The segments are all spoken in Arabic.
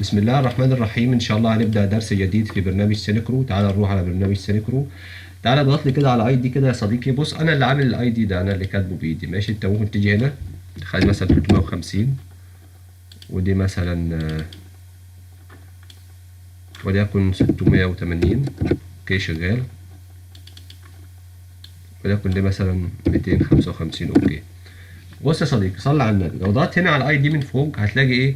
بسم الله الرحمن الرحيم. ان شاء الله هنبدأ درس جديد في برنامج سينكرو. تعال نروح على برنامج سينكرو. تعال اضغط لي كده على اي دي كده يا صديقي. بص، انا اللي عامل الاي دي ده، انا اللي كاتبه بايدي. ماشي، انت ممكن تيجي هنا تخلي مثلا 350 ودي مثلا وليكن 680. اوكي شغال. وليكن دي مثلا 255. اوكي. بص يا صديقي، صلي على النبي. لو ضغطت هنا على الاي دي من فوق هتلاقي ايه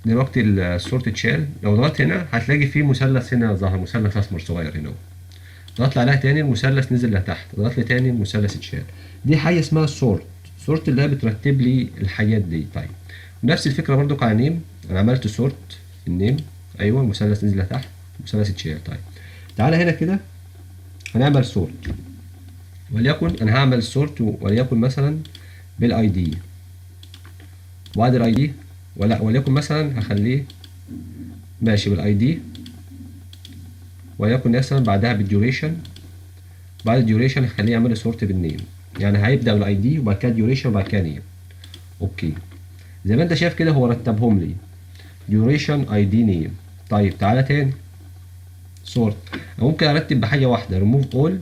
دلوقتي؟ الصورة اتشال. لو ضغطت هنا هتلاقي فيه مثلث هنا ظهر، مثلث اسمر صغير هنا. ضغط لي عليها تاني المثلث نزل لتحت، ضغط لي تاني المثلث اتشال. دي حاجه اسمها سورت. سورت اللي هي بترتب لي الحاجات دي. طيب نفس الفكره برضو على نيم. انا عملت سورت النيم. ايوه، المثلث نزل لتحت، المثلث اتشال. طيب تعالى هنا كده هنعمل سورت. وليكن انا هعمل سورت وليكن مثلا بالاي دي. وبعد الاي دي وليكن مثلا هخليه ماشي بالاي دي. وليكن مثلا بعدها بالديوريشن. بعد الديوريشن هخليه يعمل سورت بالنيم. يعني هيبدأ بالاي دي وبعد كده ديوريشن وبعد كده نيم. اوكي، زي ما انت شايف كده هو رتبهم لي ديوريشن اي دي نيم. طيب تعالى تاني سورت. ممكن ارتب بحاجه واحده ريموف اول.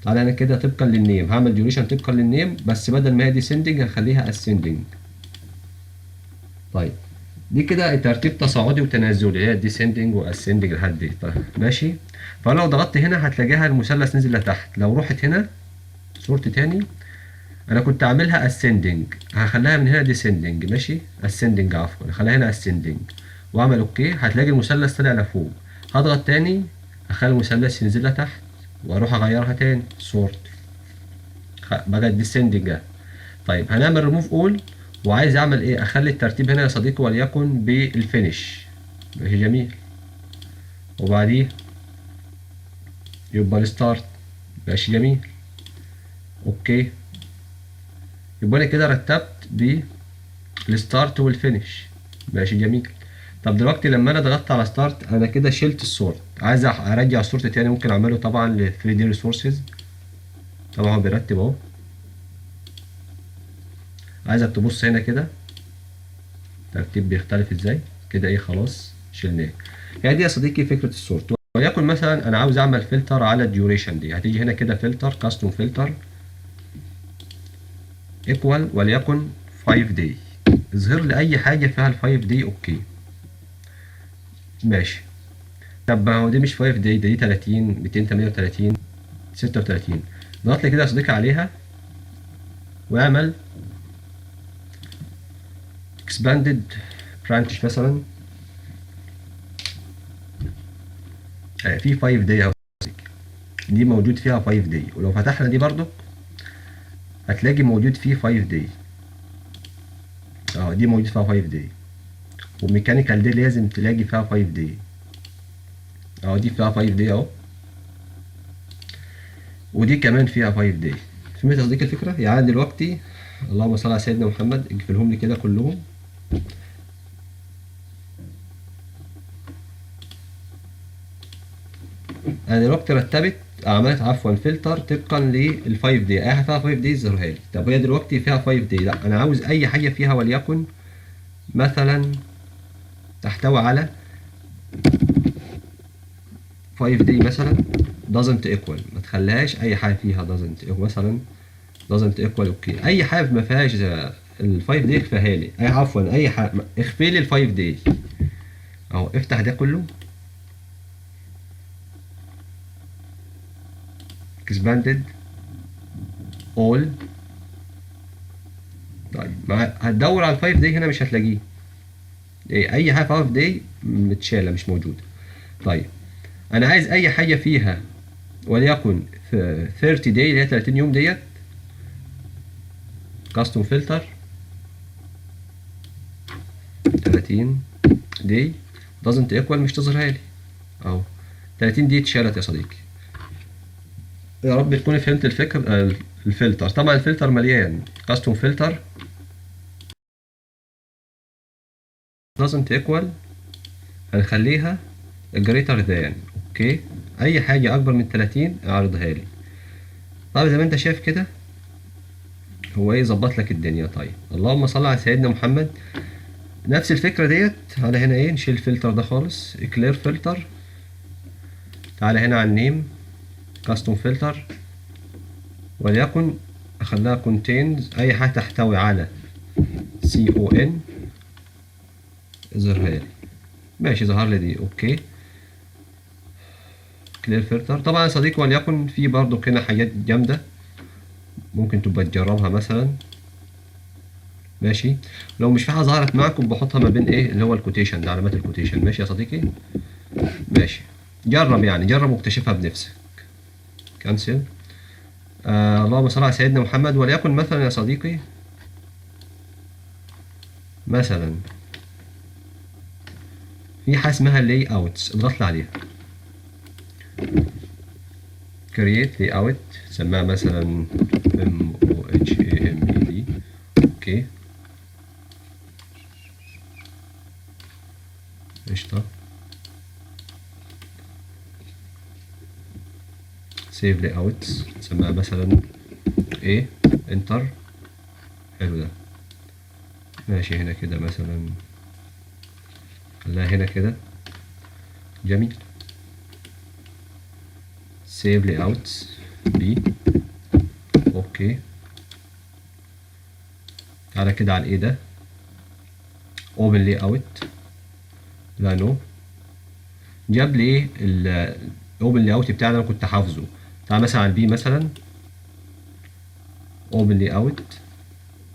تعالى انا كده طبقا للنيم هعمل ديوريشن طبقا للنيم، بس بدل ما هي ديسندنج هخليها اسندنج. طيب دي كده ترتيب تصاعدي وتنازلي، هي ديسندنج واسندنج لحد دي. طيب ماشي. فلو ضغطت هنا هتلاقيها المثلث نزل لتحت. لو رحت هنا صورت تاني، انا كنت عاملها ascending، هخليها من هنا descending. ماشي، ascending عفوا، هخليها هنا ascending واعمل اوكي. هتلاقي المثلث طلع لفوق. هضغط تاني هخلي المثلث ينزل لتحت واروح اغيرها تاني سورت بقت descending. طيب هنعمل ريموف اول. وعايز اعمل ايه؟ اخلي الترتيب هنا يا صديقي وليكن بالفينش. ماشي جميل. وبعديه يبقى الستارت. ماشي جميل. اوكي، يبقى انا كده رتبت بالستارت والفينش. ماشي جميل. طب دلوقتي لما انا ضغطت على ستارت انا كده شلت السورت. عايز ارجع السورت تاني، ممكن اعمله طبعا ل 3 دي ريسورسز. طبعا هو بيرتب اهو. عايزك تبص هنا كده الترتيب بيختلف ازاي. كده ايه خلاص شلناه. هي دي يا صديقي فكره السورت. وليكن مثلا انا عاوز اعمل فلتر على الديوريشن دي. هتيجي هنا كده فلتر كاستوم فلتر ايكوال وليكن 5 داي. اظهر لي اي حاجه فيها ال 5 داي. اوكي ماشي. طب ما هو دي مش 5 داي، دي 30 238 36. ضغط لي كده يا صديقي عليها واعمل expanded branch مثلا. في 5 داي اهو دي موجود فيها 5 داي. ولو فتحنا دي برضو هتلاقي موجود فيه 5 داي. دي موجود فيها 5 داي. وميكانيكال دي لازم تلاقي فيها 5 داي. دي فيها 5 داي اهو. ودي كمان فيها 5 داي. فهمت قصدي الفكره؟ يعني دلوقتي اللهم صل على سيدنا محمد اقفلهم لي كده كلهم. انا دلوقتي رتبت عملت عفوا فلتر طبقا لل 5 دي. اي حاجه فيها 5 دي ظهرها لي. طب هي دلوقتي فيها 5 دي، لا انا عاوز اي حاجه فيها وليكن مثلا تحتوي على 5 دي مثلا doesn't equal. ما تخليهاش اي حاجه فيها doesn't equal مثلا doesn't equal. اوكي، اي حاجه ما فيهاش ال 5 دي اخفيها لي. اي عفوا اي حاجه اخفي لي ال 5 دي اهو. افتح ده كله expanded all. طيب هتدور على ال 5 دي هنا مش هتلاقيه. اي حاجه 5 دي متشاله مش موجوده. طيب انا عايز اي حاجه فيها وليكن 30 دي اللي هي 30 يوم ديت. كاستوم فلتر 30 دي doesn't equal مش تظهرها لي اهو. 30 دي اتشالت يا صديقي. يا رب تكوني فهمت الفكر. الفلتر طبعا الفلتر مليان. كاستوم فلتر doesn't equal هنخليها greater than. اوكي، اي حاجه اكبر من 30 اعرضها لي. طيب زي ما انت شايف كده هو ايه ظبط لك الدنيا. طيب اللهم صل على سيدنا محمد. نفس الفكرة ديت. تعالى هنا ايه، نشيل الفلتر ده خالص، كلير فلتر. تعالى هنا على النيم، كاستوم فلتر، وليكن اخليها كونتينز، اي حاجة تحتوي على CON اظهرها لي. ماشي، ظهر لي دي، اوكي. كلير فلتر. طبعا يا صديقي وليكن في برضو كده حاجات جامدة ممكن تبقى تجربها مثلا. ماشي، لو مش في حاجة ظهرت معاكم بحطها ما بين ايه اللي هو الكوتيشن ده، علامات الكوتيشن. ماشي يا صديقي، ماشي. جرب يعني، جرب واكتشفها بنفسك. كانسل. اللهم صل على سيدنا محمد. وليكن مثلا يا صديقي، مثلا في حاجة اسمها لاي اوتس، اضغط لي عليها. كرييت لاي اوت، سماها مثلا MOHAMED. اوكي، قشطة. سيف لاي اوتس، سماها مثلا ايه، انتر. حلو ده. ماشي، هنا كده مثلا، خليها هنا كده. جميل. سيف لاي اوتس بي. اوكي، تعالى كده على الايه ده، اوبن لاي اوت. لا نو، جاب لي ايه الاوبن لاي اوت بتاعي اللي انا كنت حافظه. تعالى مثلا على البي مثلا، اوبن لاي اوت.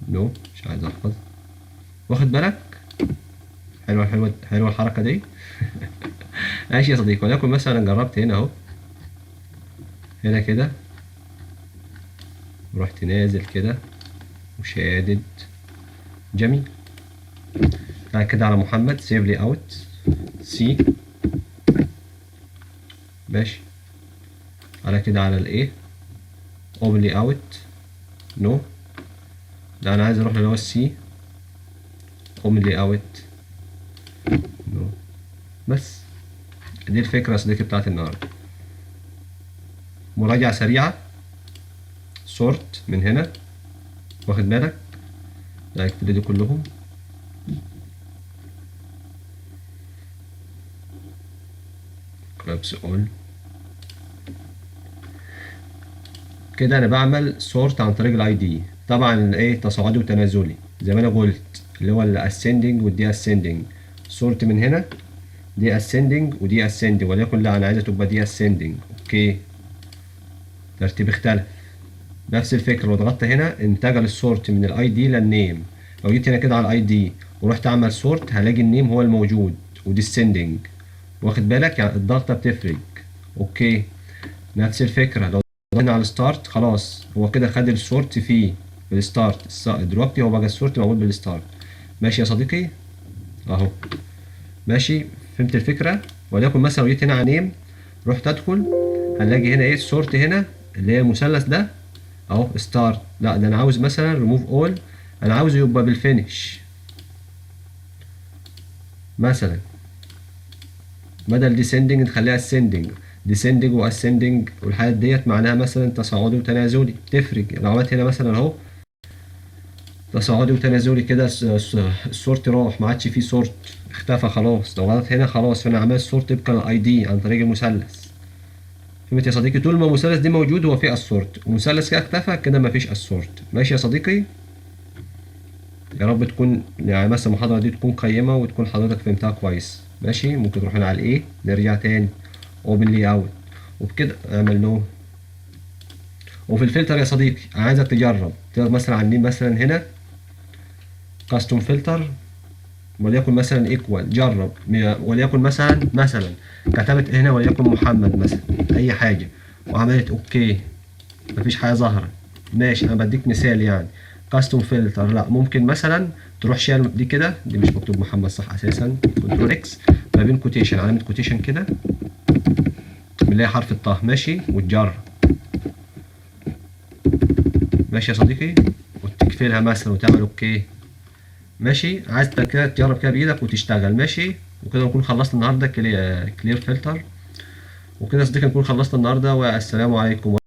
نو، مش عايز احفظ. واخد بالك؟ حلوه حلوه حلوه الحركه دي. ماشي يا صديقي، وليكن مثلا جربت هنا اهو، هنا كده، ورحت نازل كده وشادد. جميل. تعالى كده على محمد، سيف لي اوت سي. ماشي. على كده على الايه، اوبن لي اوت. نو، لا انا عايز اروح اللي هو السي، اوبن لي اوت. نو. بس دي الفكره يا صديقي بتاعت النهارده. مراجعه سريعه. سورت من هنا، واخد بالك؟ لا اكتب دي كلهم. كلابس اول. كده انا بعمل سورت عن طريق الاي دي. طبعا ايه، تصاعدي وتنازلي زي ما انا قلت، اللي هو الاسندنج والدي اسندنج. سورت من هنا، دي اسندنج ودي اسندنج، وليكن لا انا عايزه تبقى دي اسندنج. اوكي، ترتيب اختلف. نفس الفكره، لو ضغطت هنا انتقل السورت من الاي دي للنيم. لو جيت هنا كده على الاي دي ورحت اعمل سورت، هلاقي النيم هو الموجود وديسندنج. واخد بالك؟ يعني الضغطه بتفرق. اوكي، نفس الفكره، لو ضغطنا على الستارت خلاص هو كده خد السورت فيه في الستارت. دلوقتي هو بقى السورت موجود بالستارت. ماشي يا صديقي اهو. ماشي، فهمت الفكره؟ وليكن مثلا لو جيت هنا على نيم، رحت ادخل، هنلاقي هنا ايه السورت هنا اللي هي المثلث ده اهو ستارت. لا ده انا عاوز مثلا ريموف اول، انا عاوزه يبقى بالفينش مثلا، بدل ديسندنج نخليها اسندنج. ديسندنج واسندنج والحاجات ديت معناها مثلا تصاعدي وتنازلي، تفرق. لو عملت هنا مثلا اهو تصاعدي وتنازلي كده، السورت راح، ما عادش فيه سورت، اختفى خلاص. لو غلط هنا خلاص، فانا عملت سورت يبقى الاي دي عن طريق المثلث. فهمت يا صديقي؟ طول ما المثلث دي موجود هو فيه السورت، ومثلث كده اختفى كده مفيش السورت. ماشي يا صديقي؟ يا رب تكون يعني مثلا المحاضرة دي تكون قيمة وتكون حضرتك فهمتها كويس. ماشي، ممكن تروح هنا على الايه، نرجع تاني اوبن لي اوت، وبكده اعمل له. وفي الفلتر يا صديقي عايزك تجرب مثلا على النيم مثلا هنا كاستوم فلتر، وليكن مثلا ايكوال. جرب وليكن مثلا كتبت هنا وليكن محمد مثلا، اي حاجة، وعملت اوكي، مفيش حاجة ظاهرة. ماشي، انا بديك مثال يعني. كاستوم فلتر لا، ممكن مثلا تروح شايل دي كده، دي مش مكتوب محمد صح اساسا، كنترول اكس، ما بين كوتيشن، علامة كوتيشن كده، بنلاقي حرف الطه. ماشي، وتجرب. ماشي يا صديقي، وتقفلها مثلا وتعمل اوكي. ماشي، عايز كده تجرب كده بايدك وتشتغل. ماشي، وكده نكون خلصنا النهارده كلير فلتر. وكده يا صديقي نكون خلصنا النهارده، والسلام عليكم.